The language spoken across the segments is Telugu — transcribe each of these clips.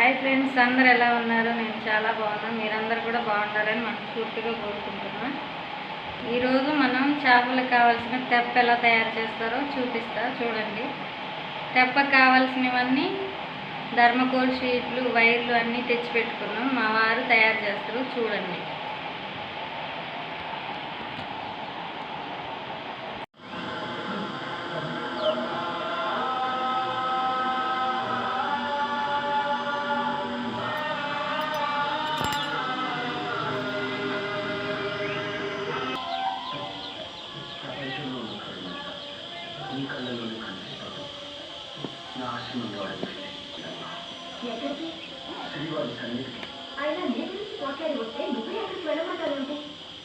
హాయ్ ఫ్రెండ్స్, అందరు ఎలా ఉన్నారు? నేను చాలా బాగున్నాను. మీరందరూ కూడా బాగుంటారని మనస్ఫూర్తిగా కోరుకుంటున్నా. ఈరోజు మనం చేపలకు కావాల్సిన తెప్ప ఎలా తయారు చేస్తారో చూపిస్తా, చూడండి. తెప్పకు కావాల్సినవన్నీ థర్మకోల్ షీట్లు, వైర్లు అన్నీ తెచ్చి పెట్టుకున్నాం. మా వారు తయారు చేస్తారు, చూడండి.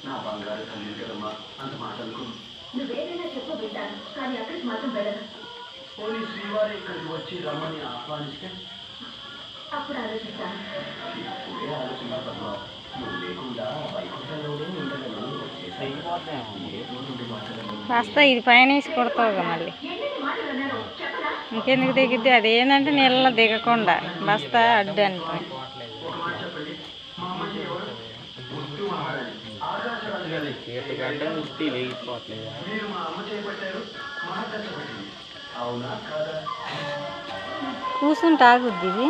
నా బంగారు తల్లి కదమ్మా, అంత మాటలకు నువ్వేదైనా చెప్పు వింటాను, కానీ అక్కడికి మాత్రం వెళ్ళను. పోనీ శ్రీవారి ఇక్కడికి వచ్చి రమ్మని ఆహ్వానిస్తే అప్పుడు ఆలోచిస్తాను. ఇప్పుడే ఆలోచించమ్మా, నువ్వు లేకుండా వైకుంఠంలోనే ఉండగలను. వస్తా, ఇది పైన వేసి కొడతావుగా మళ్ళీ. ఇంకెందుకు దిగిద్ది? అదేంటంటే నీళ్ళలో దిగకుండా బస్తా అడ్డు అంటే కూర్చుంటే ఆగుద్ది ఇది.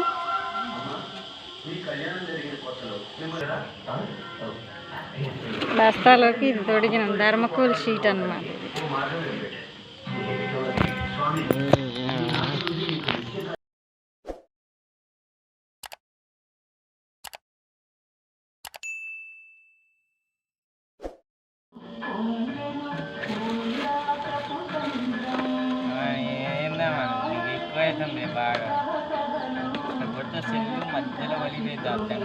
బస్తాలోకి ఇది తొడిగిన థర్మకోల్ షీట్ అన్నమాట. ఎక్కువైతుంది బాగా, కొత్త సెల్లు మధ్యలో వలిపోయింది అర్థం.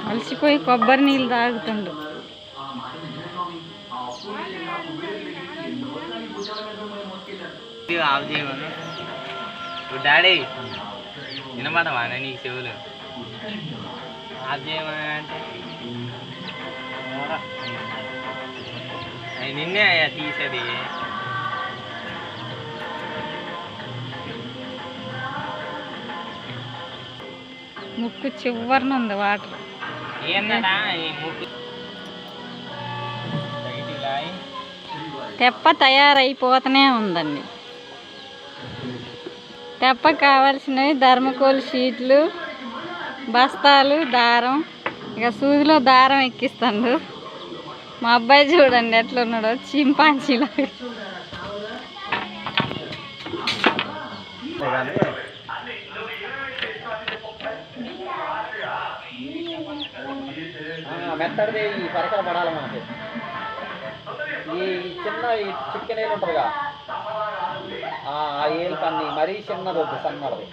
అలసిపోయి కొబ్బరి నీళ్ళు తాగుతుండు. ఆఫ్ చేయమను డాడీ, వినపడవా నీకు చెవులు? ఆఫ్ చేయమని అంటే నిన్నే అయ్యా తీసేది. ముక్కు చివరిన ఉంది వాటర్. ఏందడా ఈ ముక్కు? తెప్ప తయారైపోతూనే ఉందండి. తెప్ప కావాల్సినవి థర్మకోల్ షీట్లు, బస్తాలు, దారం. ఇక సూదిలో దారం ఎక్కిస్తాడు మా అబ్బాయి. చూడండి ఎట్లా ఉన్నాడో, చింపాంజీలాగా. మెత్తడిది ఈ పరికరం పడాలి మనకి. ఈ చిన్న ఈ చికెన్ ఏలు ఉంటుందిగా, ఆ ఏలు కన్ని మరీ చిన్నది వద్దు, సన్నది.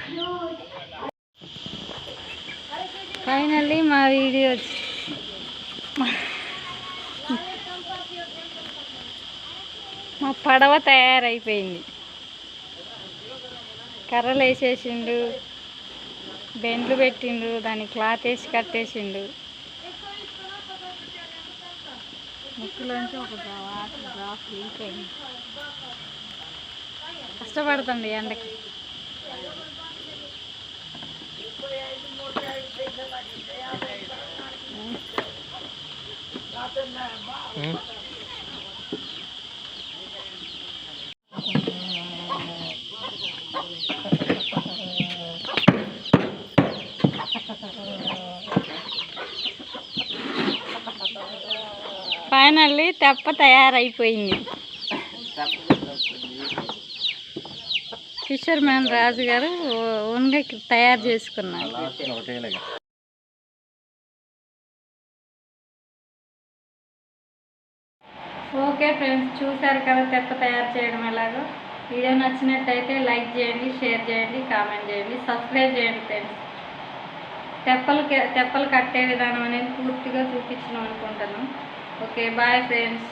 ఫైనల్లీ మా వీడియో మా పడవ తయారైపోయింది. కర్రలు వేసేసిండు, బెండ్లు పెట్టిండు, దాన్ని క్లాత్ వేసి కట్టేసిండు. ముక్కులోంచి ఒక వాటర్ డ్రాప్ వెళ్ళిపోయింది. కష్టపడుతుంది ఎండకి. ఫైనల్లీ తెప్ప తయారైపోయింది. ఫిషర్మ్యాన్ రాజు గారు ఓన్గా తయారు చేసుకున్నారు. ఓకే ఫ్రెండ్స్, చూసారు కదా తెప్ప తయారు చేయడం ఎలాగో. వీడియో నచ్చినట్టయితే లైక్ చేయండి, షేర్ చేయండి, కామెంట్ చేయండి, సబ్స్క్రైబ్ చేయండి ఫ్రెండ్స్. తెప్పలు కట్టే విధానం అనేది పూర్తిగా చూపించడం అనుకుంటాను. Okay, bye friends.